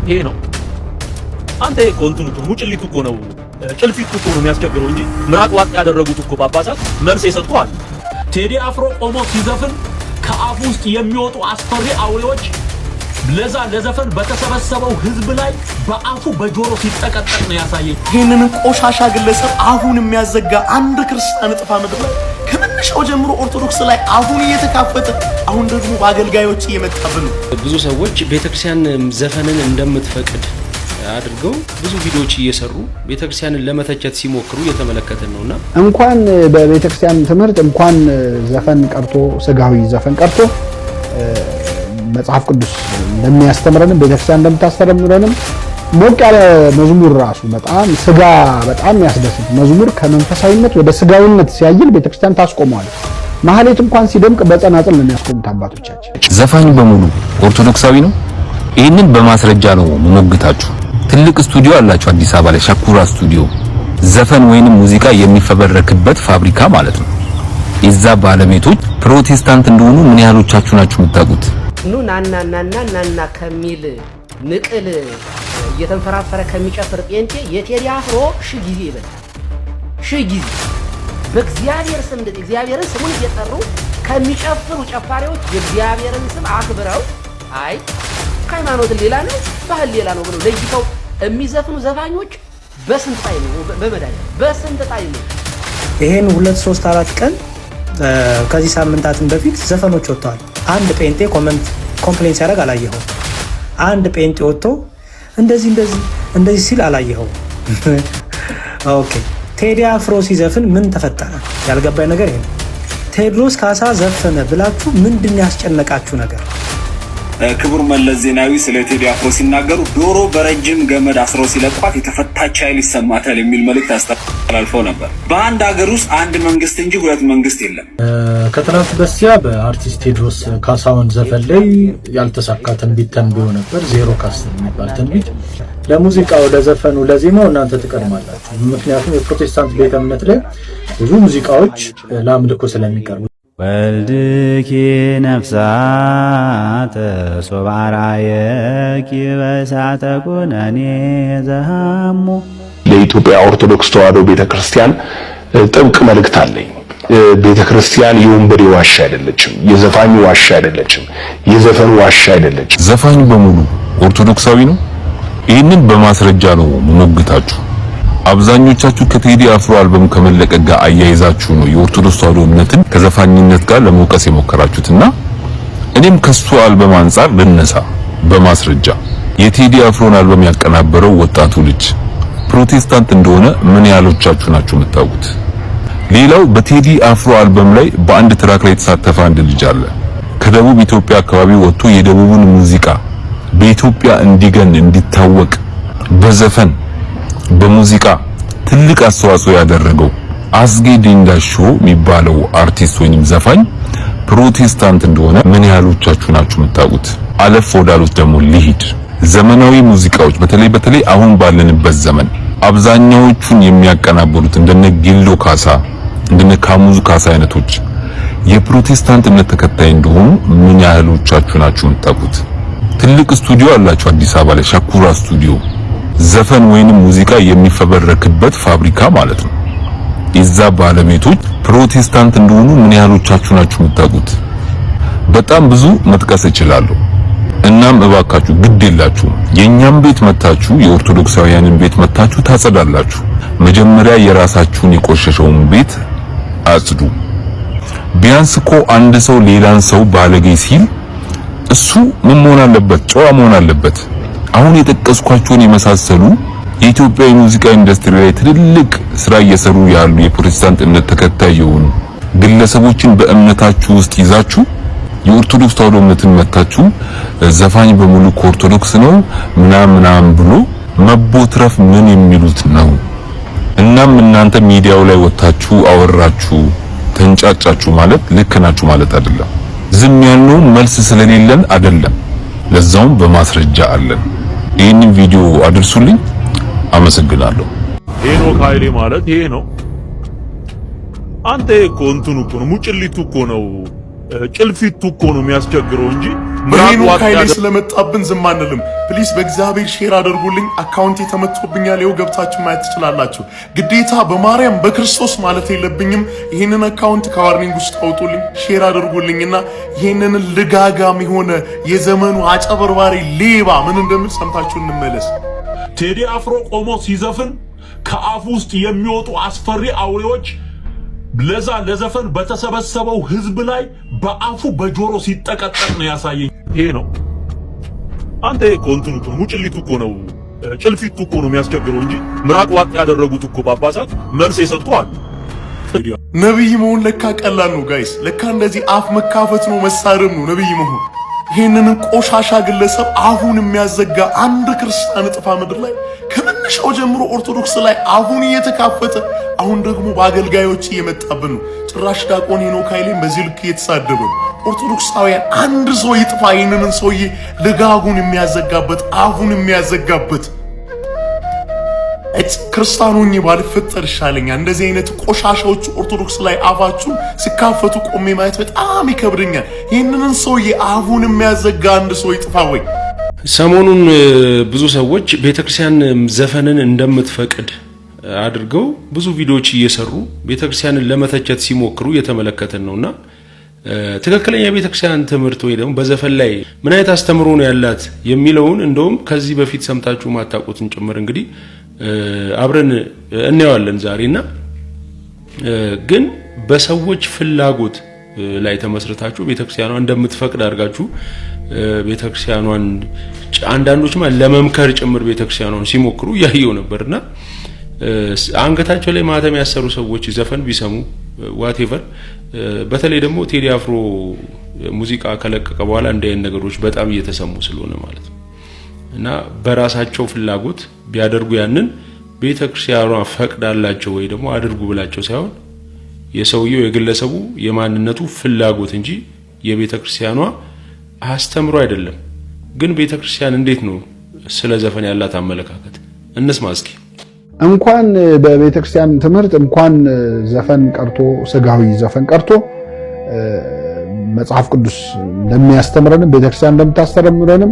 ይሄ ነው። አንተ እኮ እንትኑ ሙጭሊቱ እኮ ነው ጭልፊቱ እኮ ነው የሚያስቸግረው እንጂ ምራቅ ዋጥ ያደረጉት እኮ ጳጳሳት መልስ ይሰጥቷል። ቴዲ አፍሮ ቆሞ ሲዘፍን ከአፉ ውስጥ የሚወጡ አስፈሪ አውሬዎች ለዘፈን በተሰበሰበው ህዝብ ላይ በአፉ በጆሮ ሲጠቀጠቅ ነው ያሳየኝ። ይህንን ቆሻሻ ግለሰብ አሁን የሚያዘጋ አንድ ክርስቲያን ጥፋ ምድር ላይ ከመነሻው ጀምሮ ኦርቶዶክስ ላይ አሁን እየተካፈተ አሁን ደግሞ በአገልጋዮች እየመጣብን ነው። ብዙ ሰዎች ቤተክርስቲያን ዘፈንን እንደምትፈቅድ አድርገው ብዙ ቪዲዮዎች እየሰሩ ቤተክርስቲያንን ለመተቸት ሲሞክሩ እየተመለከትን ነውና እንኳን በቤተክርስቲያን ትምህርት እንኳን ዘፈን ቀርቶ ስጋዊ ዘፈን ቀርቶ መጽሐፍ ቅዱስ እንደሚያስተምረንም ቤተክርስቲያን እንደምታስተምረንም ሞቅ ያለ መዝሙር ራሱ በጣም ስጋ በጣም ያስደስት መዝሙር ከመንፈሳዊነት ወደ ስጋዊነት ሲያይል ቤተክርስቲያን ታስቆመዋለች። ማህሌት እንኳን ሲደምቅ በጸናጽል ነው የሚያስቆሙት አባቶቻችን። ዘፋኝ በሙሉ ኦርቶዶክሳዊ ነው። ይህንን በማስረጃ ነው መሞግታችሁ። ትልቅ ስቱዲዮ አላችሁ አዲስ አበባ ላይ ሻኩራ ስቱዲዮ፣ ዘፈን ወይንም ሙዚቃ የሚፈበረክበት ፋብሪካ ማለት ነው። የዛ ባለቤቶች ፕሮቴስታንት እንደሆኑ ምን ያህሎቻችሁ ናችሁ የምታውቁት? ኑ ናና ከሚል ንቅል እየተንፈራፈረ ከሚጨፍር ጴንጤ የቴዲ አፍሮ ሺህ ጊዜ ይበልጣል። ሺህ ጊዜ በእግዚአብሔር ስም እግዚአብሔርን ስሙን እየጠሩ ከሚጨፍሩ ጨፋሪዎች የእግዚአብሔርን ስም አክብረው አይ ሃይማኖት ሌላ ነው ባህል ሌላ ነው ብለው ለይተው የሚዘፍኑ ዘፋኞች በስንት ጣይ ነው በስንት ጣይ ነው። ይሄን 2 3 4 ቀን ከዚህ ሳምንታትን በፊት ዘፈኖች ወጥተዋል። አንድ ጴንጤ ኮምፕሌን ሲያደርግ አላየኸው? አንድ ጴንጤ ወጥቶ እንደዚህ ሲል አላየኸው? ኦኬ ቴዲ አፍሮ ሲዘፍን ምን ተፈጠረ? ያልገባኝ ነገር ይሄ ነው። ቴዎድሮስ ካሳ ዘፈነ ብላችሁ ምንድን ያስጨነቃችሁ ነገር? ክቡር መለስ ዜናዊ ስለ ቴዲ አፍሮ ሲናገሩ ዶሮ በረጅም ገመድ አስሮ ሲለቋት የተፈታች ኃይል ይሰማታል የሚል መልእክት አስተላልፈው ነበር። በአንድ ሀገር ውስጥ አንድ መንግስት እንጂ ሁለት መንግስት የለም። ከትናንት በስቲያ በአርቲስት ቴዎድሮስ ካሳሁን ዘፈን ላይ ያልተሳካ ትንቢት ተንብዮ ነበር። ዜሮ ካስት የሚባል ትንቢት። ለሙዚቃው ለዘፈኑ ለዜማው እናንተ ትቀድማላችሁ። ምክንያቱም የፕሮቴስታንት ቤተ እምነት ላይ ብዙ ሙዚቃዎች ለአምልኮ ስለሚቀርቡ ወልድኪ ነፍሳተ ሶባራየኪ በሳተ ኩነኔ ዘሃሙ። ለኢትዮጵያ ኦርቶዶክስ ተዋሕዶ ቤተክርስቲያን ጥብቅ መልእክት አለኝ። ቤተክርስቲያን የወንበዴ ዋሻ አይደለችም፣ የዘፋኙ ዋሻ አይደለችም፣ የዘፈኑ ዋሻ አይደለችም። ዘፋኝ በሙሉ ኦርቶዶክሳዊ ነው። ይህንን በማስረጃ ነው መሞግታችሁ። አብዛኞቻችሁ ከቴዲ አፍሮ አልበም ከመለቀቅ ጋር አያይዛችሁ ነው የኦርቶዶክስ ተዋሕዶ እምነትን ከዘፋኝነት ጋር ለመውቀስ የሞከራችሁትና እኔም ከሱ አልበም አንፃር ልነሳ በማስረጃ። የቴዲ አፍሮን አልበም ያቀናበረው ወጣቱ ልጅ ፕሮቴስታንት እንደሆነ ምን ያህሎቻችሁ ናችሁ የምታውቁት? ሌላው በቴዲ አፍሮ አልበም ላይ በአንድ ትራክ ላይ የተሳተፈ አንድ ልጅ አለ። ከደቡብ ኢትዮጵያ አካባቢ ወጥቶ የደቡብን ሙዚቃ በኢትዮጵያ እንዲገን እንዲታወቅ በዘፈን በሙዚቃ ትልቅ አስተዋጽኦ ያደረገው አስጌ ዲንዳሾ የሚባለው አርቲስት ወይንም ዘፋኝ ፕሮቴስታንት እንደሆነ ምን ያህሎቻችሁ ናችሁ የምታውቁት? አለፍ ወዳሉት ደግሞ ሊሂድ ዘመናዊ ሙዚቃዎች በተለይ አሁን ባለንበት ዘመን አብዛኛዎቹን የሚያቀናብሩት እንደነ ጊሎ ካሳ እንደነ ካሙዙ ካሳ አይነቶች የፕሮቴስታንት እምነት ተከታይ እንደሆኑ ምን ያህሎቻችሁ ናችሁ የምታውቁት? ትልቅ ስቱዲዮ አላችሁ አዲስ አበባ ላይ ሻኩራ ስቱዲዮ፣ ዘፈን ወይንም ሙዚቃ የሚፈበረክበት ፋብሪካ ማለት ነው። የዛ ባለቤቶች ፕሮቴስታንት እንደሆኑ ምን ያህሎቻችሁ ናችሁ የምታውቁት? በጣም ብዙ መጥቀስ እችላለሁ። እናም እባካችሁ ግድ የላችሁ የኛም ቤት መታችሁ የኦርቶዶክሳውያንን ቤት መታችሁ ታጸዳላችሁ። መጀመሪያ የራሳችሁን የቆሸሸውን ቤት አጽዱ። ቢያንስ እኮ አንድ ሰው ሌላን ሰው ባለጌ ሲል እሱ ምን መሆን አለበት? ጨዋ መሆን አለበት። አሁን የጠቀስኳቸውን የመሳሰሉ የኢትዮጵያ የሙዚቃ ኢንዱስትሪ ላይ ትልልቅ ስራ እየሰሩ ያሉ የፕሮቴስታንት እምነት ተከታይ የሆኑ ግለሰቦችን በእምነታችሁ ውስጥ ይዛችሁ የኦርቶዶክስ ተዋሕዶ እምነትን መታችሁ ዘፋኝ በሙሉ ከኦርቶዶክስ ነው ምናምን ብሎ መቦትረፍ ምን የሚሉት ነው? እናም እናንተ ሚዲያው ላይ ወጣችሁ አወራችሁ ተንጫጫችሁ ማለት ልክ ናችሁ ማለት አይደለም። ዝም ያልነው መልስ ስለሌለን አይደለም፣ ለዛውም በማስረጃ አለን። ይህንን ቪዲዮ አድርሱልኝ። አመሰግናለሁ። ሄኖክ ኃይሌ ማለት ይሄ ነው። አንተ እኮ እንትኑ እኮ ነው ሙጭሊቱ እኮ ነው ጭልፊቱ እኮ ነው የሚያስቸግረው እንጂ ሄኖክ ኃይሌ ስለመጣብን ዝም አንልም። ፕሊስ በእግዚአብሔር ሼር አድርጉልኝ። አካውንት ተመቶብኛል። ይኸው ገብታችሁ ማየት ትችላላችሁ። ግዴታ በማርያም በክርስቶስ ማለት የለብኝም። ይሄንን አካውንት ከዋርኒንግ ውስጥ አውጡልኝ፣ ሼር አድርጉልኝና ይሄንን ልጋጋም የሆነ የዘመኑ አጨበርባሪ ሌባ ምን እንደምል ሰምታችሁ እንመለስ። ቴዲ አፍሮ ቆሞ ሲዘፍን ከአፉ ውስጥ የሚወጡ አስፈሪ አውሬዎች ለዛ ለዘፈን በተሰበሰበው ህዝብ ላይ በአፉ በጆሮ ሲጠቀጠቅ ነው ያሳየኝ። ይሄ ነው አንተ ኮንቱን ሙጭሊቱ እኮ ነው ጭልፊቱ እኮ ነው የሚያስቸግረው እንጂ ምራቅ ዋጥ ያደረጉት እኮ ጳጳሳት መልስ ይሰጡዋል። ነብይ መሆን ለካ ቀላል ነው ጋይስ። ለካ እንደዚህ አፍ መካፈት ነው መሳደብ ነው ነብይ መሆን። ይሄንን ቆሻሻ ግለሰብ አፉን የሚያዘጋ አንድ ክርስቲያን ጥፋ ምድር ላይ ከመነሻው ጀምሮ ኦርቶዶክስ ላይ አፉን እየተካፈተ አሁን ደግሞ በአገልጋዮች እየመጣብን ነው። ጭራሽ ዲያቆን ሄኖክ ኃይሌን በዚህ ልክ እየተሳደበ ነው። ኦርቶዶክሳውያን አንድ ሰው ይጥፋ ይሄንን ሰውዬ ልጋጉን የሚያዘጋበት አፉን የሚያዘጋበት ክርስቲያኖኝ ባልፈጠር ይሻለኛል። እንደዚህ አይነት ቆሻሻዎች ኦርቶዶክስ ላይ አፋችሁን ሲካፈቱ ቆሜ ማየት በጣም ይከብደኛል። ይህንን ሰውዬ አፉን የሚያዘጋ አንድ ሰው ይጥፋ ወይ። ሰሞኑን ብዙ ሰዎች ቤተክርስቲያን ዘፈንን እንደምትፈቅድ አድርገው ብዙ ቪዲዮዎች እየሰሩ ቤተክርስቲያንን ለመተቸት ሲሞክሩ እየተመለከተን ነውና ትክክለኛ ቤተክርስቲያን ትምህርት ወይ ደግሞ በዘፈን ላይ ምን አይነት አስተምሮ ነው ያላት የሚለውን እንደውም ከዚህ በፊት ሰምታችሁ ማታውቁትን ጭምር እንግዲህ አብረን እናያለን ዛሬና ግን በሰዎች ፍላጎት ላይ ተመስርታችሁ ቤተክርስቲያኗ እንደምትፈቅድ አድርጋችሁ ቤተክርስቲያኗን አንዳንዶችማ ለመምከር ጭምር ቤተክርስቲያኗን ሲሞክሩ ያየው ነበርና አንገታቸው ላይ ማተም ያሰሩ ሰዎች ዘፈን ቢሰሙ ዋቴቨር በተለይ ደግሞ ቴዲ አፍሮ ሙዚቃ ከለቀቀ በኋላ እንደ አይነት ነገሮች በጣም እየተሰሙ ስለሆነ ማለት ነው እና በራሳቸው ፍላጎት ቢያደርጉ ያንን ቤተክርስቲያኗ ፈቅዳላቸው ወይ ደግሞ አድርጉ ብላቸው ሳይሆን የሰውየው የግለሰቡ የማንነቱ ፍላጎት እንጂ የቤተክርስቲያኗ አስተምሮ አይደለም። ግን ቤተክርስቲያን እንዴት ነው ስለ ዘፈን ያላት አመለካከት እንስማ እስኪ። እንኳን በቤተክርስቲያን ትምህርት እንኳን ዘፈን ቀርቶ ስጋዊ ዘፈን ቀርቶ መጽሐፍ ቅዱስ እንደሚያስተምረንም ቤተክርስቲያን እንደምታስተምረንም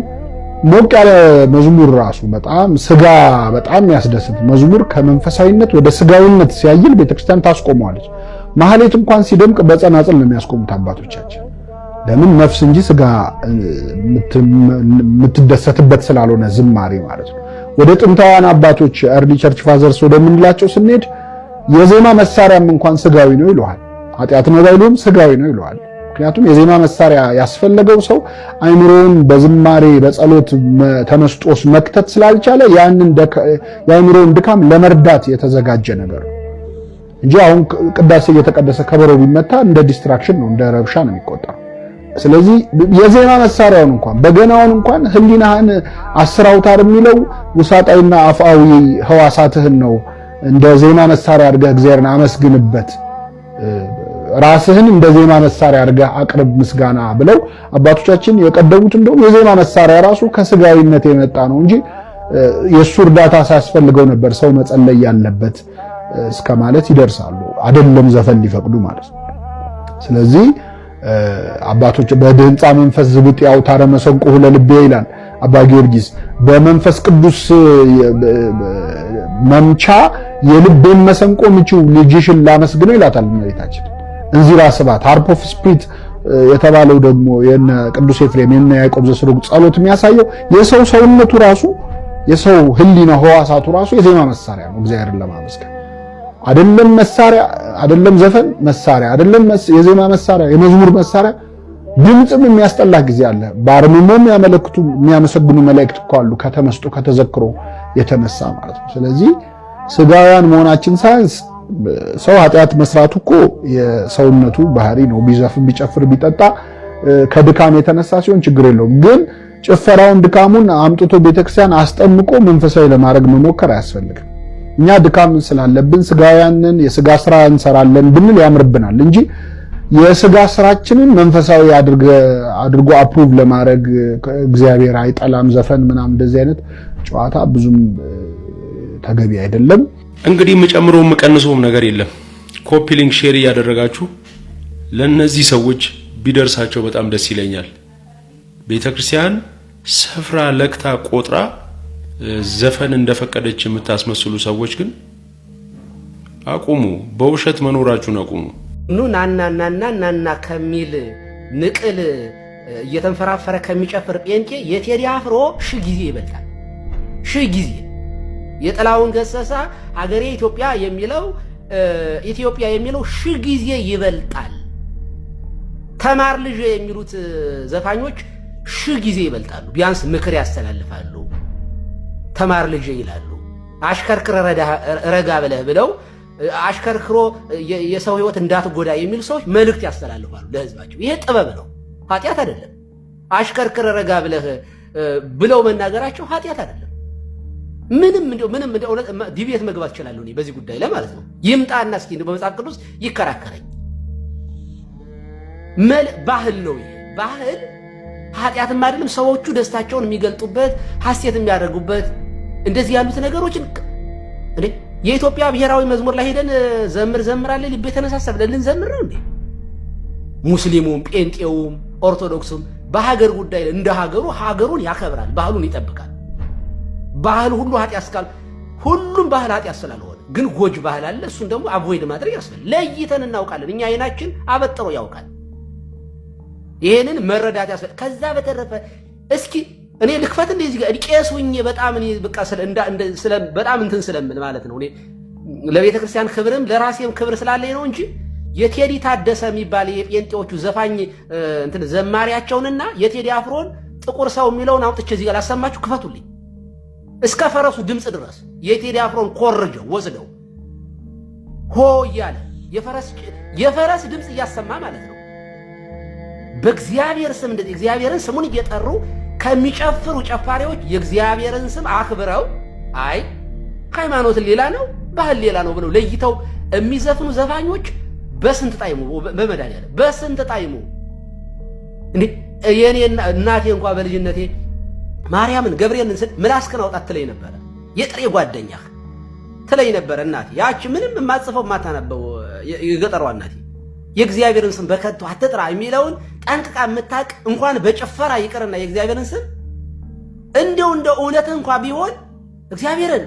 ሞቅ ያለ መዝሙር ራሱ በጣም ስጋ በጣም ያስደስት መዝሙር ከመንፈሳዊነት ወደ ስጋዊነት ሲያይል ቤተክርስቲያን ታስቆመዋለች። ማህሌት እንኳን ሲደምቅ በጸናጽል ነው የሚያስቆሙት አባቶቻችን። ለምን ነፍስ እንጂ ስጋ የምትደሰትበት ስላልሆነ ዝማሬ ማለት ነው። ወደ ጥንታውያን አባቶች እርሊ ቸርች ፋዘርስ ወደምንላቸው ስንሄድ የዜማ መሳሪያም እንኳን ስጋዊ ነው ይሏል። ኃጢአት ነው ባይሉም ስጋዊ ነው ይሏል። ምክንያቱም የዜማ መሳሪያ ያስፈለገው ሰው አይምሮውን በዝማሬ በጸሎት ተመስጦስ መክተት ስላልቻለ ያንን የአይምሮውን ድካም ለመርዳት የተዘጋጀ ነገር ነው እንጂ አሁን ቅዳሴ እየተቀደሰ ከበሮ ቢመታ እንደ ዲስትራክሽን ነው፣ እንደ ረብሻ ነው የሚቆጠረው። ስለዚህ የዜማ መሳሪያውን እንኳን በገናውን እንኳን ህሊናህን 10 አውታር የሚለው ውሳጣዊና አፍአዊ ህዋሳትህን ነው እንደ ዜማ መሳሪያ አድርገህ እግዚአብሔርን አመስግንበት፣ ራስህን እንደ ዜማ መሳሪያ አድርገህ አቅርብ ምስጋና ብለው አባቶቻችን የቀደሙት እንደው የዜማ መሳሪያ ራሱ ከስጋዊነት የመጣ ነው እንጂ የሱ እርዳታ ሳያስፈልገው ነበር ሰው መጸለይ ያለበት እስከ ማለት ይደርሳሉ። አይደለም ዘፈን ሊፈቅዱ ማለት ነው። ስለዚህ አባቶች በድምጻ መንፈስ ዝብጥ ያውታረ መሰንቆ ለልቤ ይላል አባ ጊዮርጊስ። በመንፈስ ቅዱስ መምቻ የልቤን መሰንቆ ምቺው ልጅሽን ላመስግነው ይላታል እመቤታችን። እንዚራ ስባት ሃርፕ ኦፍ ስፒሪት የተባለው ደግሞ የነ ቅዱስ ኤፍሬም የነ ያዕቆብ ዘስሩግ ጸሎት የሚያሳየው የሰው ሰውነቱ ራሱ የሰው ህሊና ህዋሳቱ ራሱ የዜማ መሳሪያ ነው እግዚአብሔርን ለማመስገን። አይደለም መሳሪያ አይደለም ዘፈን መሳሪያ አይደለም የዜማ መሳሪያ የመዝሙር መሳሪያ ድምጽም የሚያስጠላ ጊዜ አለ። ባርምሞም ያመለክቱ የሚያመሰግኑ መላእክት እኮ አሉ ከተመስጦ ከተዘክሮ የተነሳ ማለት ነው። ስለዚህ ስጋውያን መሆናችን ሳይንስ ሰው ኃጢአት መስራቱ እኮ የሰውነቱ ባህሪ ነው። ቢዘፍን ቢጨፍር ቢጠጣ ከድካም የተነሳ ሲሆን ችግር የለውም። ግን ጭፈራውን ድካሙን አምጥቶ ቤተክርስቲያን አስጠምቆ መንፈሳዊ ለማድረግ መሞከር አያስፈልግም። እኛ ድካም ስላለብን ስጋውያንን የስጋ ስራ እንሰራለን ብንል ያምርብናል እንጂ የስጋ ስራችንን መንፈሳዊ አድርጎ አፕሩቭ ለማድረግ እግዚአብሔር አይጠላም። ዘፈን ምናምን እንደዚህ አይነት ጨዋታ ብዙም ተገቢ አይደለም። እንግዲህ የምጨምረው የምቀንሰውም ነገር የለም። ኮፒ ሊንክ ሼር እያደረጋችሁ ለነዚህ ሰዎች ቢደርሳቸው በጣም ደስ ይለኛል። ቤተክርስቲያን ስፍራ ለክታ ቆጥራ ዘፈን እንደፈቀደች የምታስመስሉ ሰዎች ግን አቁሙ፣ በውሸት መኖራችሁን አቁሙ። ኑ ናና ከሚል ንቅል እየተንፈራፈረ ከሚጨፍር ጴንጤ የቴዲ አፍሮ ሺህ ጊዜ ይበልጣል። ሺህ ጊዜ የጥላውን ገሰሳ ሀገሬ ኢትዮጵያ የሚለው ሺህ ጊዜ ይበልጣል። ተማር ልጅ የሚሉት ዘፋኞች ሺህ ጊዜ ይበልጣሉ። ቢያንስ ምክር ያስተላልፋሉ። ተማር ልጅ ይላሉ። አሽከርክረ ረጋ ብለህ ብለው አሽከርክሮ የሰው ህይወት እንዳትጎዳ የሚሉ ሰዎች መልእክት ያስተላልፋሉ ለህዝባቸው። ይሄ ጥበብ ነው፣ ኃጢአት አይደለም። አሽከርክረ ረጋ ብለህ ብለው መናገራቸው ኃጢአት አይደለም። ምንም እንደው ዲቤት መግባት እችላለሁ እኔ በዚህ ጉዳይ ላይ ማለት ነው። ይምጣና እስኪ በመጽሐፍ ቅዱስ ይከራከረኝ። ባህል ነው ይሄ። ባህል ኃጢአትም አይደለም። ሰዎቹ ደስታቸውን የሚገልጡበት ሐሴት የሚያደርጉበት እንደዚህ ያሉት ነገሮችን እንዴ የኢትዮጵያ ብሔራዊ መዝሙር ላይ ሄደን ዘምራለ ልብ የተነሳሳ ብለን ልንዘምር ነው እንዴ? ሙስሊሙም ጴንጤውም ኦርቶዶክሱም በሀገር ጉዳይ እንደ ሀገሩን ያከብራል፣ ባህሉን ይጠብቃል። ባህል ሁሉ ኃጢአት ሁሉም ባህል ኃጢአት ስላልሆነ ግን ጎጅ ባህል አለ። እሱን ደግሞ አቮይድ ማድረግ ያስፈልጋል። ለይተን እናውቃለን። እኛ አይናችን አበጥሮ ያውቃል። ይሄንን መረዳት ያስፈልጋል። ከዛ በተረፈ እስኪ እኔ ልክፈት እንደዚህ ጋር ቄሱኝ በጣም እኔ በቃ በጣም እንትን ስለምል ማለት ነው። እኔ ለቤተ ክርስቲያን ክብርም ለራሴም ክብር ስላለኝ ነው እንጂ የቴዲ ታደሰ የሚባል የጴንጤዎቹ ዘፋኝ እንትን ዘማሪያቸውንና የቴዲ አፍሮን ጥቁር ሰው የሚለውን አውጥቼ እዚህ ጋር ላሰማችሁ። ክፈቱልኝ እስከ ፈረሱ ድምፅ ድረስ የቴዲ አፍሮን ኮርጀው ወስደው ሆ እያለ የፈረስ ድምፅ እያሰማ ማለት ነው። በእግዚአብሔር ስም እንደዚህ እግዚአብሔርን ስሙን እየጠሩ ከሚጨፍሩ ጨፋሪዎች የእግዚአብሔርን ስም አክብረው አይ ሃይማኖት ሌላ ነው ባህል ሌላ ነው ብለው ለይተው የሚዘፍኑ ዘፋኞች በስንት ጣይሙ በመድኃኒዓለም በስንት ጣይሙ እንዴ! የኔ እናቴ እንኳን በልጅነቴ ማርያምን ገብርኤልን ስል ምላስከን አውጣት ትለኝ ነበር። የጥሬ ጓደኛህ ትለኝ ነበር እናቴ። ያቺ ምንም የማጽፈው የማታነበው የገጠሯ እናቴ የእግዚአብሔርን ስም በከንቱ አትጥራ የሚለውን ጠንቅቃ የምታውቅ እንኳን በጭፈራ ይቅርና የእግዚአብሔርን ስም እንደው እንደ እውነት እንኳን ቢሆን እግዚአብሔርን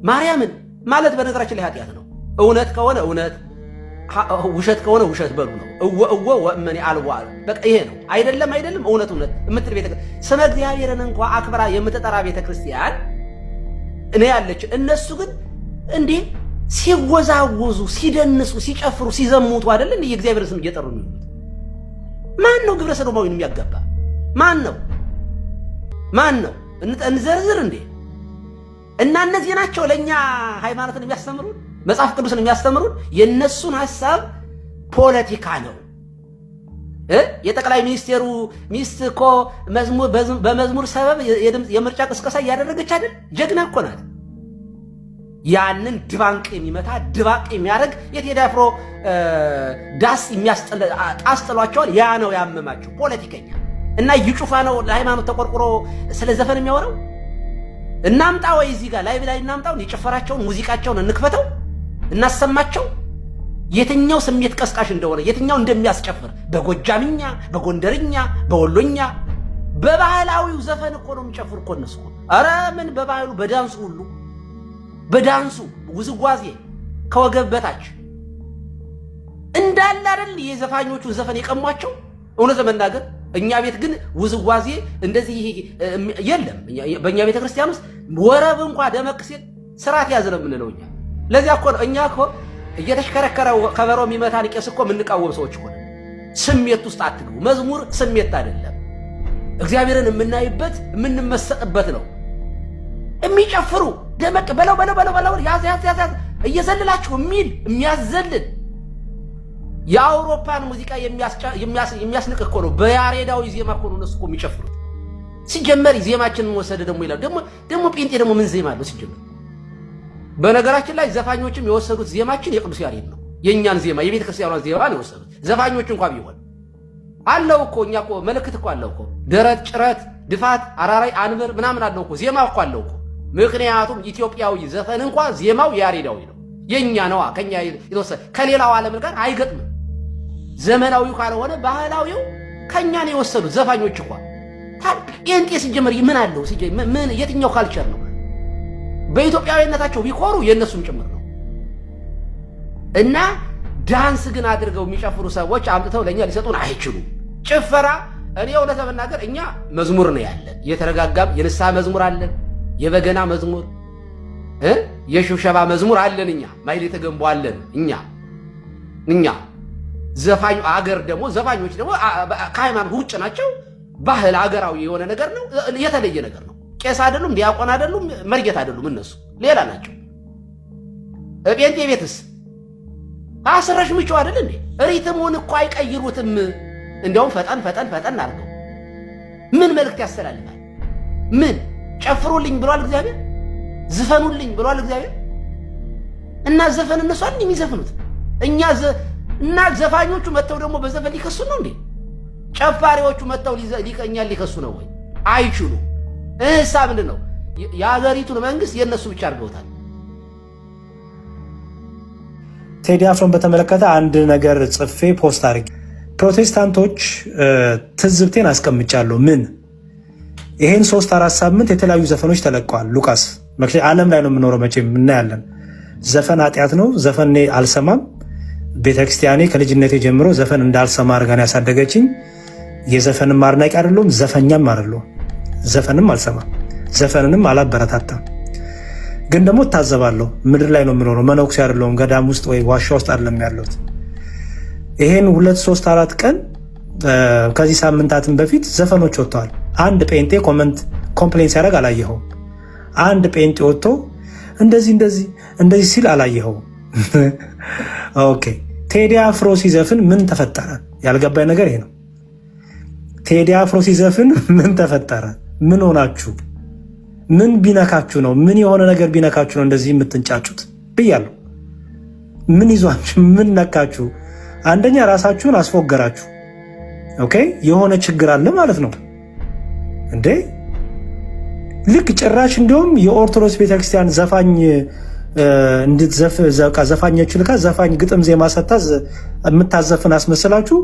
ማርያምን ማለት በነገራችን ላይ ኃጢአት ነው። እውነት ከሆነ እውነት፣ ውሸት ከሆነ ውሸት በሉ ነው። እወ ወእመኔ አልዋ በቃ ይሄ ነው። አይደለም እውነት የምትል ቤተክርስቲያን ስመ እግዚአብሔርን እንኳን አክብራ የምትጠራ ቤተክርስቲያን እኔ ያለች። እነሱ ግን እንዴ ሲወዛወዙ ሲደንሱ ሲጨፍሩ ሲዘሙቱ አይደለም የእግዚአብሔር ስም እየጠሩ ነው። ማን ነው ግብረ ሰዶማዊን የሚያጋባ? ማን ነው? እንዘርዝር እንዴ? እና እነዚህ ናቸው ለኛ ሃይማኖትን የሚያስተምሩን መጽሐፍ ቅዱስን የሚያስተምሩን። የነሱን ሐሳብ ፖለቲካ ነው። የጠቅላይ ሚኒስቴሩ ሚስት እኮ በመዝሙር ሰበብ የምርጫ ቅስቀሳ እያደረገች አይደል? ጀግና እኮ ናት። ያንን ድባንቅ የሚመታ ድባቅ የሚያደርግ የቴዲ አፍሮ ዳስ አስጥሏቸዋል። ያ ነው ያመማቸው ፖለቲከኛ እና ይጩፋ ነው ለሃይማኖት ተቆርቆሮ ስለ ዘፈን የሚያወራው። እናምጣ ወይ እዚህ ጋር ላይ እናምጣው፣ የጨፈራቸውን ሙዚቃቸውን እንክፈተው፣ እናሰማቸው። የትኛው ስሜት ቀስቃሽ እንደሆነ የትኛው እንደሚያስጨፍር በጎጃምኛ፣ በጎንደርኛ፣ በወሎኛ በባህላዊው ዘፈን እኮ ነው የሚጨፍር እኮ እነሱ። ኧረ ምን በባህሉ በዳንሱ ውዝዋዜ ከወገብ በታች እንዳለ አይደል የዘፋኞቹን ዘፈን የቀሟቸው። እውነት ለመናገር እኛ ቤት ግን ውዝዋዜ እንደዚህ የለም። በእኛ ቤተ ክርስቲያን ውስጥ ወረብ እንኳን ደመቅ ሲል ስርዓት ያዝ ነው የምንለው እኛ። ለዚያ እኮ እኛ እኮ እየተሽከረከረ ከበሮ የሚመታን ቄስ እኮ የምንቃወም ሰዎች እኮ ስሜት ውስጥ አትግቡ። መዝሙር ስሜት አይደለም፣ እግዚአብሔርን የምናይበት የምንመሰጥበት ነው። የሚጨፍሩ ደመቅ በለው ያዝ እየዘለላችሁ የሚያዘልል የአውሮፓን ሙዚቃ የሚያስንቅ እኮ ነው። በያሬዳዊ ዜማ እኮ ነው እነሱ እኮ የሚጨፍሩት። ሲጀመር ዜማችንን ወሰደ ደግሞ ይላል። ደግሞ ጴንጤ ደግሞ ምን ዜማ አለው ሲጀመር? በነገራችን ላይ ዘፋኞችም የወሰዱት ዜማችን የቅዱስ ያሬድ ነው። የእኛን ዜማ የቤተ ክርስቲያኗን ዜማ ነው የወሰዱት። ዘፋኞች እንኳን ቢሆን አለው እኮ እኛ እኮ መልእክት እኮ አለው እኮ ደረት፣ ጭረት፣ ድፋት፣ አራራይ፣ አንብር ምናምን አለው እኮ ዜማ እኮ አለው እኮ። ምክንያቱም ኢትዮጵያዊ ዘፈን እንኳን ዜማው ያሬዳዊ ነው። የኛ ነዋ። ከኛ የተወሰደ ከሌላው ዓለም ጋር አይገጥምም። ዘመናዊው ካልሆነ ባህላዊው ከኛ ነው የወሰዱት ዘፋኞች እንኳን። ጴንጤ ሲጀመር ምን አለው? ምን የትኛው ካልቸር ነው? በኢትዮጵያዊነታቸው ቢኮሩ የእነሱም ጭምር ነው። እና ዳንስ ግን አድርገው የሚጨፍሩ ሰዎች አምጥተው ለእኛ ሊሰጡን አይችሉም። ጭፈራ እኔ እውነት ለመናገር እኛ መዝሙር ነው ያለን፣ የተረጋጋም የንስሐ መዝሙር አለን፣ የበገና መዝሙር የሽብሸባ መዝሙር አለን። እኛ ማይሌተ ገንቦ አለን። እኛ ዘፋኝ አገር ደግሞ ዘፋኞች ደግሞ ከሃይማኖት ውጭ ናቸው። ባህል አገራዊ የሆነ ነገር ነው፣ የተለየ ነገር ነው። ቄስ አይደሉም፣ ዲያቆን አይደሉም፣ መርጌት አይደሉም። እነሱ ሌላ ናቸው። ጴንጤ ቤትስ አስረሽ ምጮህ አይደል እንዴ? ሪትሙን እኮ አይቀይሩትም። እንዲያውም ፈጠን አድርገው ምን መልእክት ያስተላልፋል? ምን ጨፍሩልኝ ብሏል እግዚአብሔር? ዝፈኑልኝ ብሏል እግዚአብሔር? እና ዘፈን እነሱ አይደል የሚዘፍኑት? እና ዘፋኞቹ መተው ደግሞ በዘፈን ሊከሱ ነው እንዴ? ጨፋሪዎቹ መተው ሊቀኛል ሊከሱ ነው ወይ? አይችሉም። እህሳ ምንድን ነው? የአገሪቱን መንግስት የእነሱ ብቻ አድርገውታል። ቴዲ አፍሮን በተመለከተ አንድ ነገር ጽፌ ፖስት አድርጌ ፕሮቴስታንቶች ትዝብቴን አስቀምጫለሁ። ምን ይሄን 3-4 ሳምንት የተለያዩ ዘፈኖች ተለቀዋል። ሉቃስ ዓለም ላይ ነው የምኖረው፣ መቼም እናያለን። ዘፈን ኃጢአት ነው። ዘፈን እኔ አልሰማም። ቤተክርስቲያኔ ከልጅነቴ ጀምሮ ዘፈን እንዳልሰማ አድርጋን ያሳደገችኝ። የዘፈንም አድናቂ አይደለሁም፣ ዘፈኛም አይደለሁም። ዘፈንም አልሰማም፣ ዘፈንንም አላበረታታም። ግን ደግሞ እታዘባለሁ። ምድር ላይ ነው የምኖረው፣ መነኩሴ አይደለሁም። ገዳም ውስጥ ወይ ዋሻ ውስጥ አይደለም ያለሁት። ይሄን 2-3-4 ቀን ከዚህ ሳምንታትን በፊት ዘፈኖች ወጥተዋል። አንድ ጴንጤ ኮምፕሌን ሲያደርግ አላየኸውም? አንድ ጴንጤ ወጥቶ እንደዚህ ሲል አላየኸውም? ኦኬ። ቴዲ አፍሮ ሲዘፍን ምን ተፈጠረ? ያልገባኝ ነገር ይሄ ነው። ቴዲ አፍሮ ሲዘፍን ምን ተፈጠረ? ምን ሆናችሁ? ምን ቢነካችሁ ነው? ምን የሆነ ነገር ቢነካችሁ ነው እንደዚህ የምትንጫጩት ብያለሁ። ምን ይዟችሁ? ምን ነካችሁ? አንደኛ ራሳችሁን አስፎገራችሁ። ኦኬ፣ የሆነ ችግር አለ ማለት ነው እንዴ? ልክ ጭራሽ እንዲሁም የኦርቶዶክስ ቤተክርስቲያን ዘፋኝ ዘፋኞች ልካ ዘፋኝ ግጥም ዜማ ሰታ የምታዘፍን አስመስላችሁ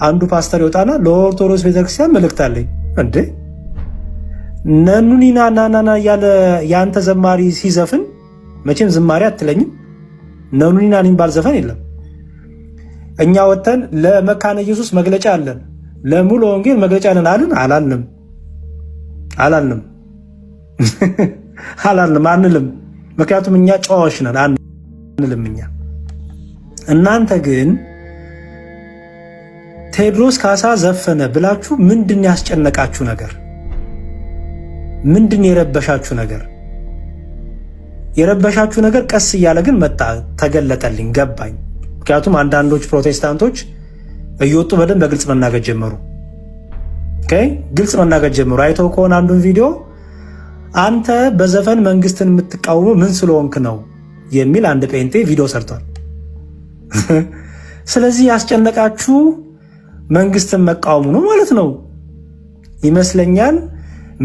አንዱ ፓስተር ይወጣና ለኦርቶዶክስ ቤተክርስቲያን መልእክት አለኝ እንዴ ነኑኒና ናናና ያለ ያንተ ዘማሪ ሲዘፍን መቼም ዝማሬ አትለኝም። ነኑኒና የሚባል ዘፈን የለም። እኛ ወተን ለመካነ ኢየሱስ መግለጫ አለን፣ ለሙሉ ወንጌል መግለጫ አለን አላልንም አንልም። ምክንያቱም እኛ ጨዋዎች ነን አንልም እኛ። እናንተ ግን ቴዎድሮስ ካሳ ዘፈነ ብላችሁ ምንድን ያስጨነቃችሁ ነገር? ምንድን የረበሻችሁ ነገር? የረበሻችሁ ነገር ቀስ እያለ ግን መጣ፣ ተገለጠልኝ፣ ገባኝ። ምክንያቱም አንዳንዶች ፕሮቴስታንቶች እየወጡ በደንብ በግልጽ መናገር ጀመሩ። ኦኬ፣ ግልጽ መናገር ጀመሩ። አይተው ከሆነ አንዱን ቪዲዮ አንተ በዘፈን መንግስትን የምትቃወመው ምን ስለሆንክ ነው የሚል አንድ ጴንጤ ቪዲዮ ሰርቷል። ስለዚህ ያስጨነቃችሁ መንግስትን መቃወሙ ነው ማለት ነው ይመስለኛል።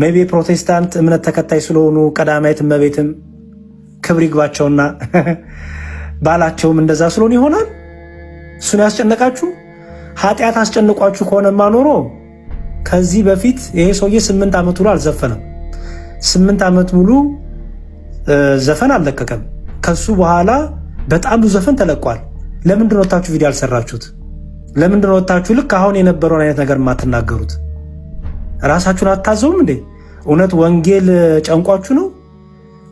ሜቢ ፕሮቴስታንት እምነት ተከታይ ስለሆኑ ቀዳማዊት እመቤትም ክብር ይግባቸውና ባላቸውም እንደዛ ስለሆነ ይሆናል እሱን ያስጨነቃችሁ። ኃጢአት አስጨንቋችሁ ከሆነማ ኖሮ ከዚህ በፊት ይሄ ሰውዬ 8 ዓመት ሙሉ አልዘፈነም። 8 ዓመት ሙሉ ዘፈን አልለቀቀም። ከሱ በኋላ በጣም ብዙ ዘፈን ተለቋል። ለምንድን ነው ወጣችሁ ቪዲዮ አልሰራችሁት? ለምንድን ነው ወጣችሁ ልክ አሁን የነበረውን አይነት ነገር የማትናገሩት? ራሳችሁን አታዘውም እንዴ? እውነት ወንጌል ጨንቋችሁ ነው?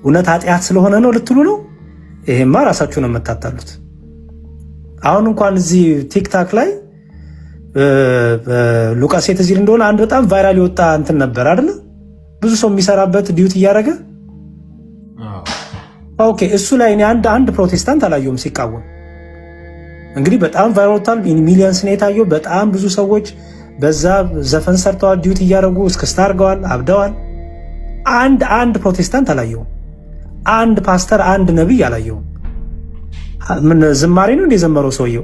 እውነት ኃጢአት ስለሆነ ነው ልትሉ ነው? ይሄማ ራሳችሁን የምታታሉት። አሁን እንኳን እዚህ ቲክታክ ላይ ሉቃስ የተዚል እንደሆነ አንድ በጣም ቫይራል የወጣ እንትን ነበር አይደል? ብዙ ሰው የሚሰራበት ዲዩት እያደረገ ኦኬ። እሱ ላይ እኔ አንድ ፕሮቴስታንት አላየሁም ሲቃወም። እንግዲህ በጣም ቫይራል ወጣል፣ ሚሊየንስ ነው የታየው። በጣም ብዙ ሰዎች በዛ ዘፈን ሰርተዋል፣ ዲዩት እያደረጉ እስከ አድርገዋል፣ አብደዋል። አንድ ፕሮቴስታንት አላየሁም። አንድ ፓስተር፣ አንድ ነቢይ አላየሁም። ምን ዝማሬ ነው እንደ ዘመረው ሰውየው?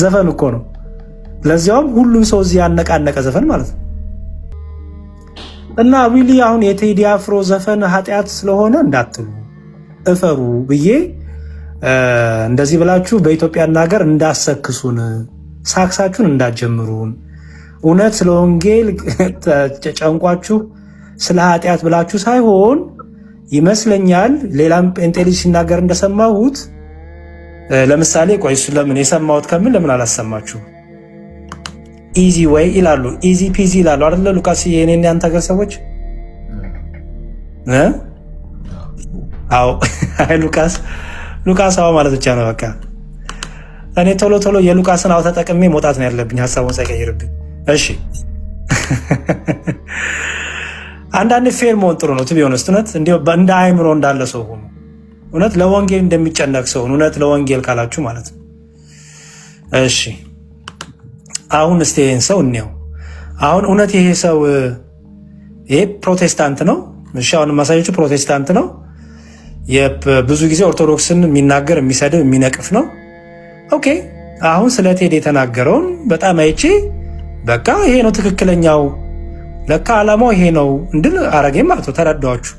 ዘፈን እኮ ነው። ለዚያውም ሁሉም ሰው እዚህ ያነቃነቀ ዘፈን ማለት ነው። እና ዊሊ አሁን የቴዲ አፍሮ ዘፈን ኃጢአት ስለሆነ እንዳትሉ እፈሩ ብዬ እንደዚህ ብላችሁ በኢትዮጵያ ሀገር እንዳሰክሱን፣ ሳክሳችሁን እንዳጀምሩን፣ እውነት ስለ ወንጌል ጨንቋችሁ ስለ ኃጢአት ብላችሁ ሳይሆን ይመስለኛል ሌላም ጴንጤ ልጅ ሲናገር እንደሰማሁት ለምሳሌ ቆይ እሱ ለምን የሰማሁት ከምን ለምን አላሰማችሁ ኢዚ ወይ ይላሉ ኢዚ ፒዚ ይላሉ አይደለ ሉቃስ የኔና ያንተ ሀገር ሰዎች አው አይ ሉቃስ አው ማለት ብቻ ነው በቃ እኔ ቶሎ የሉቃስን አው ተጠቅሜ መውጣት ነው ያለብኝ ሐሳቡን ሳይቀይርብኝ እሺ አንዳንድ ፌር መሆን ጥሩ ነው ትቢሆን እውነት እንዴው እንደ አይምሮ እንዳለ ሰው ሆኖ እውነት ለወንጌል እንደሚጨነቅ ሰው እውነት ለወንጌል ካላችሁ ማለት ነው እሺ አሁን እስቲ ይሄን ሰው እንየው አሁን እውነት ይሄ ሰው ይሄ ፕሮቴስታንት ነው እሺ አሁን ማሳየቹ ፕሮቴስታንት ነው የብዙ ጊዜ ኦርቶዶክስን የሚናገር የሚሰድብ የሚነቅፍ ነው ኦኬ አሁን ስለ ቴዲ የተናገረውን በጣም አይቼ በቃ ይሄ ነው ትክክለኛው ለካ ዓላማው ይሄ ነው እንድል አረጋኝ ማለት ነው ተረዳዋችሁ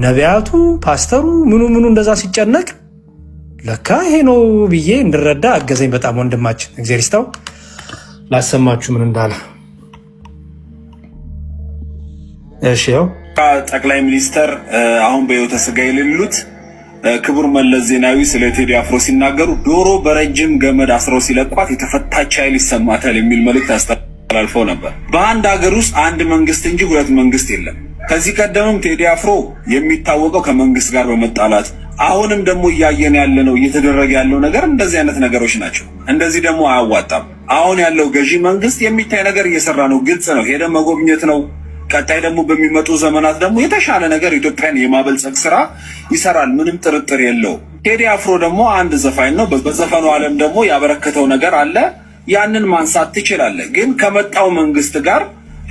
ነቢያቱ ፓስተሩ ምኑ እንደዛ ሲጨነቅ ለካ ይሄ ነው ብዬ እንድረዳ አገዘኝ በጣም ወንድማችን እግዚአብሔር ይስጣው ላሰማችሁ ምን እንዳለ እሺ ያው ጠቅላይ ሚኒስተር አሁን በሕይወተ ሥጋ የሌሉት ክቡር መለስ ዜናዊ ስለ ቴዲ አፍሮ ሲናገሩ ዶሮ በረጅም ገመድ አስረው ሲለቋት የተፈታች ኃይል ይሰማታል የሚል መልእክት አስተላልፈው ነበር። በአንድ ሀገር ውስጥ አንድ መንግስት እንጂ ሁለት መንግስት የለም። ከዚህ ቀደምም ቴዲ አፍሮ የሚታወቀው ከመንግስት ጋር በመጣላት አሁንም ደግሞ እያየን ያለነው እየተደረገ ያለው ነገር እንደዚህ አይነት ነገሮች ናቸው። እንደዚህ ደግሞ አያዋጣም። አሁን ያለው ገዢ መንግስት የሚታይ ነገር እየሰራ ነው፣ ግልጽ ነው። ሄደ መጎብኘት ነው። ቀጣይ ደግሞ በሚመጡ ዘመናት ደግሞ የተሻለ ነገር ኢትዮጵያን የማበልጸግ ስራ ይሰራል፣ ምንም ጥርጥር የለው። ቴዲ አፍሮ ደግሞ አንድ ዘፋኝ ነው። በዘፈኑ ዓለም ደግሞ ያበረከተው ነገር አለ፣ ያንን ማንሳት ትችላለህ። ግን ከመጣው መንግስት ጋር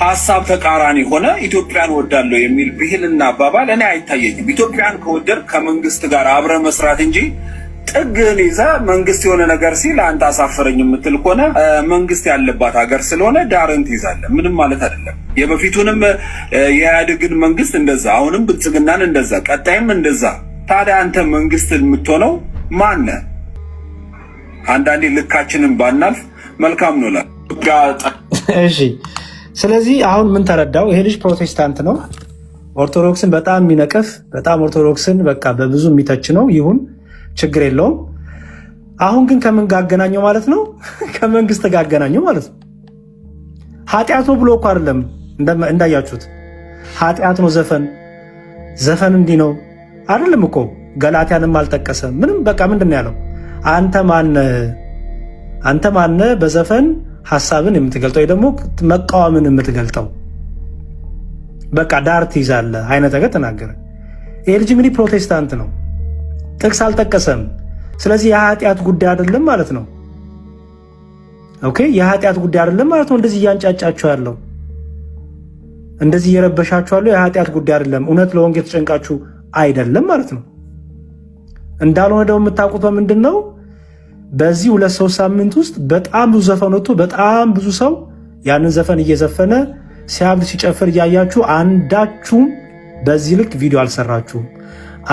ሐሳብ ተቃራኒ ሆነ ኢትዮጵያን ወዳለው የሚል ብሂልና አባባል እኔ አይታየኝም። ኢትዮጵያን ከወደድ ከመንግስት ጋር አብረ መስራት እንጂ ጥግን ይዘ መንግስት የሆነ ነገር ሲል አንተ አሳፈረኝ የምትል ከሆነ መንግስት ያለባት ሀገር ስለሆነ ዳርን ትይዛለህ። ምንም ማለት አይደለም። የበፊቱንም የኢህአዴግን መንግስት እንደዛ፣ አሁንም ብልጽግናን እንደዛ፣ ቀጣይም እንደዛ። ታዲያ አንተ መንግስት የምትሆነው ማን ነህ? አንዳንዴ ልካችንን ባናልፍ መልካም ነው። እሺ ስለዚህ አሁን ምን ተረዳው? ይሄ ልጅ ፕሮቴስታንት ነው፣ ኦርቶዶክስን በጣም የሚነቅፍ በጣም ኦርቶዶክስን በቃ በብዙ የሚተች ነው። ይሁን ችግር የለውም። አሁን ግን ከምን ጋር አገናኘው ማለት ነው? ከመንግስት ጋር አገናኘው ማለት ነው። ኃጢአት ነው ብሎ እኮ አይደለም እንዳያችሁት፣ ኃጢአት ነው ዘፈን እንዲህ ነው አይደለም እኮ። ገላትያንም አልጠቀሰም ምንም። በቃ ምንድን ነው ያለው? አንተ ማነ በዘፈን ሐሳብን የምትገልጠው ወይ ደግሞ መቃወምን የምትገልጠው? በቃ ዳር ትይዛለህ አይነት ነገር ተናገረ። ይሄ ልጅ ምን ፕሮቴስታንት ነው፣ ጥቅስ አልጠቀሰም። ስለዚህ የኃጢአት ጉዳይ አይደለም ማለት ነው። ኦኬ የኃጢአት ጉዳይ አይደለም ማለት ነው። እንደዚህ እያንጫጫችሁ ያለው እንደዚህ እየረበሻችሁ ያለው የኃጢአት ጉዳይ አይደለም። እውነት ለወንጌል ተጨንቃችሁ አይደለም ማለት ነው። እንዳልሆነ ደግሞ የምታውቁት በምንድን ነው? በዚህ 2-3 ሳምንት ውስጥ በጣም ብዙ ዘፈን ወጥቶ በጣም ብዙ ሰው ያንን ዘፈን እየዘፈነ ሲያብድ ሲጨፍር እያያችሁ አንዳችሁም በዚህ ልክ ቪዲዮ አልሰራችሁም።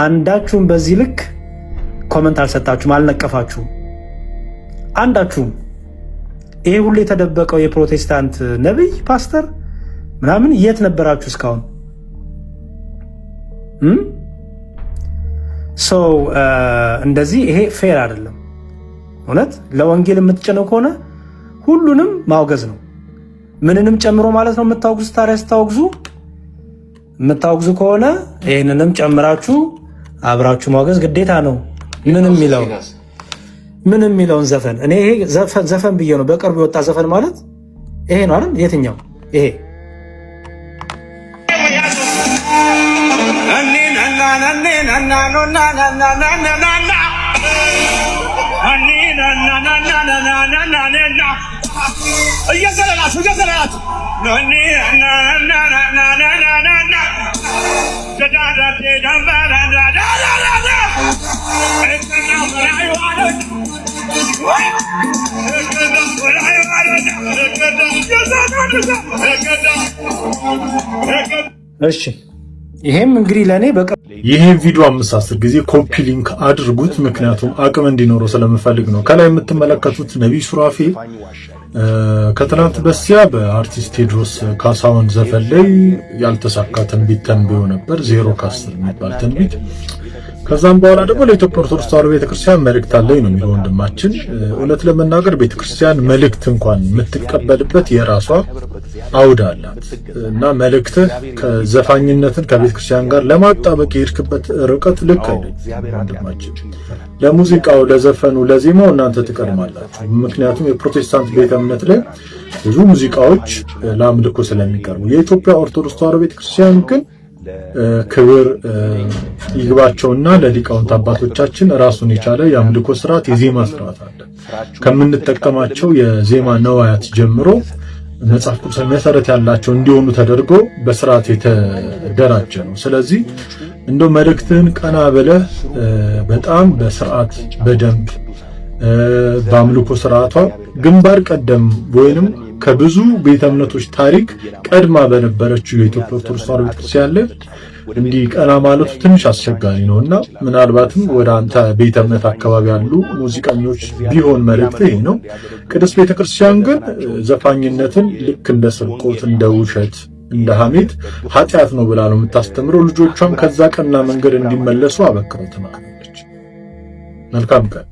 አንዳችሁም በዚህ ልክ ኮመንት አልሰጣችሁም፣ አልነቀፋችሁም። አንዳችሁም። ይሄ ሁሉ የተደበቀው የፕሮቴስታንት ነብይ ፓስተር ምናምን የት ነበራችሁ እስካሁን? እንደዚህ ይሄ ፌር አይደለም። እውነት ለወንጌል የምትጨነው ከሆነ ሁሉንም ማውገዝ ነው፣ ምንንም ጨምሮ ማለት ነው። የምታወግዙ ታዲያ የምታወግዙ ከሆነ ይህንንም ጨምራችሁ አብራችሁ ማውገዝ ግዴታ ነው። ምንም የሚለውን ዘፈን እኔ ይሄ ዘፈን ብዬ ነው በቅርቡ የወጣ ዘፈን ማለት ይሄ ነው አይደል? የትኛው ይሄ እሺ ይሄም እንግዲህ ለኔ በቃ ይሄን ቪዲዮ 5-10 ጊዜ ኮፒ ሊንክ አድርጉት። ምክንያቱም አቅም እንዲኖረው ስለምፈልግ ነው። ከላይ የምትመለከቱት ነብይ ሱራፌል ከትናንት በስቲያ በአርቲስት ቴዎድሮስ ካሳሁን ዘፈን ላይ ያልተሳካ ትንቢት ተንብዮ ነበር፣ 0 ከ10 የሚባል ትንቢት። ከዛም በኋላ ደግሞ ለኢትዮጵያ ኦርቶዶክስ ተዋሕዶ ቤተክርስቲያን መልእክት አለኝ ነው የሚለው ወንድማችን። እውነት ለመናገር ቤተክርስቲያን መልእክት እንኳን የምትቀበልበት የራሷ አውድ አላት እና መልእክትህ ከዘፋኝነትን ከቤተክርስቲያን ጋር ለማጣበቅ የሄድክበት ርቀት ልክ አይደለም ወንድማችን። ለሙዚቃው፣ ለዘፈኑ፣ ለዜማው እናንተ ትቀድማላችሁ። ምክንያቱም የፕሮቴስታንት ቤተ እምነት ላይ ብዙ ሙዚቃዎች ለአምልኮ ስለሚቀርቡ፣ የኢትዮጵያ ኦርቶዶክስ ተዋሕዶ ቤተክርስቲያን ግን ክብር ይግባቸውና ለሊቃውንት አባቶቻችን ራሱን የቻለ የአምልኮ ስርዓት፣ የዜማ ስርዓት አለ። ከምንጠቀማቸው የዜማ ነዋያት ጀምሮ መጽሐፍ ቅዱስ መሰረት ያላቸው እንዲሆኑ ተደርጎ በስርዓት የተደራጀ ነው። ስለዚህ እንደው መልእክትን ቀና ብለህ በጣም በስርዓት በደንብ በአምልኮ ስርዓቷ ግንባር ቀደም ወይንም ከብዙ ቤተ እምነቶች ታሪክ ቀድማ በነበረችው የኢትዮጵያ ኦርቶዶክስ ተዋሕዶ ቤተክርስቲያን ላይ እንዲህ ቀና ማለቱ ትንሽ አስቸጋሪ ነውና ምናልባትም ወደ አንተ ቤተ እምነት አካባቢ ያሉ ሙዚቀኞች ቢሆን መልእክት ይሄ ነው። ቅድስት ቤተክርስቲያን ግን ዘፋኝነትን ልክ እንደ ስርቆት፣ እንደ ውሸት፣ እንደ ሐሜት ኃጢአት ነው ብላ ነው የምታስተምረው። ልጆቿም ከዛ ቀና መንገድ እንዲመለሱ አበክረው ትመክራለች። መልካም ቀን።